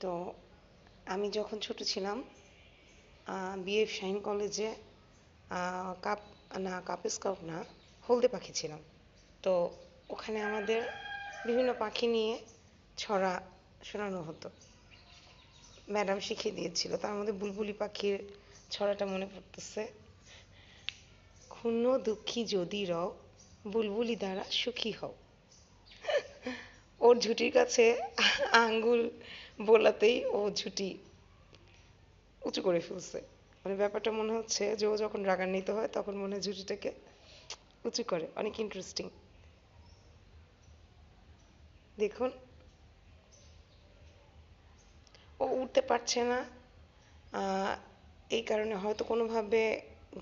তো আমি যখন ছোট ছিলাম বিএফ শাহিন কলেজে কাপ না কাপ স্কাউট না হলদে পাখি ছিলাম। তো ওখানে আমাদের বিভিন্ন পাখি নিয়ে ছড়া শোনানো হতো। ম্যাডাম শিখিয়ে দিয়েছিল, তার মধ্যে বুলবুলি পাখির ছড়াটা মনে পড়তেছে। ক্ষুণ্ণ দুঃখী যদি রও, বুলবুলি দ্বারা সুখী হও। ওর ঝুঁটির কাছে আঙ্গুল বোলাতেই ও ঝুঁটি উঁচু করে ফেলছে। মানে ব্যাপারটা মনে হচ্ছে যে ও যখন রাগান্বিত হয় তখন মনে হয় ঝুঁটিটাকে উঁচু করে। অনেক ইন্টারেস্টিং। দেখুন, ও উঠতে পারছে না। আহ, এই কারণে হয়তো কোনোভাবে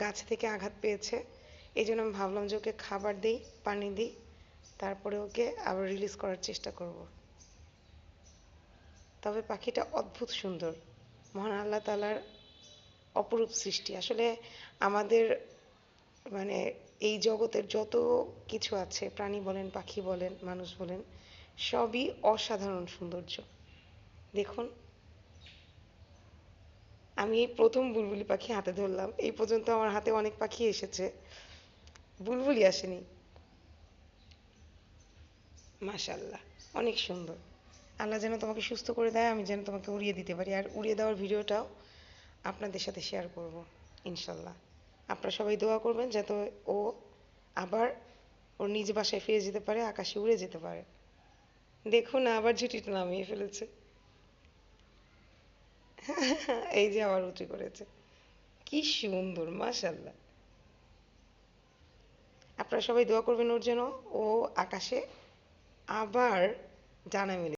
গাছ থেকে আঘাত পেয়েছে। এই জন্য আমি ভাবলাম যে ওকে খাবার দিই, পানি দিই, তারপরে ওকে আবার রিলিজ করার চেষ্টা করব। তবে পাখিটা অদ্ভুত সুন্দর। মহান আল্লাহ তাআলার অপরূপ সৃষ্টি। আসলে আমাদের মানে এই জগতের যত কিছু আছে, প্রাণী বলেন, পাখি বলেন, মানুষ বলেন, সবই অসাধারণ সৌন্দর্য। দেখুন, আমি এই প্রথম বুলবুলি পাখি হাতে ধরলাম। এই পর্যন্ত আমার হাতে অনেক পাখি এসেছে, বুলবুলি আসেনি। মাশাআল্লাহ, অনেক সুন্দর। আল্লাহ যেন তোমাকে সুস্থ করে দেয়, আমি যেন তোমাকে উড়িয়ে দিতে পারি। আর উড়িয়ে দেওয়ার ভিডিওটাও আপনাদের সাথে শেয়ার করব ইনশাল্লাহ। আপনারা সবাই দোয়া করবেন যাতে ও আবার ওর নিজ বাসায় ফিরে যেতে পারে, আকাশে উড়ে যেতে পারে। দেখুন না, আবার ঝুঁটিটা নামিয়ে ফেলেছে। এই যে আবার উঁচু করেছে। কি সুন্দর, মাশাল্লাহ। আপনারা সবাই দোয়া করবেন ওর জন্য ও আকাশে আবার ডানা মেলে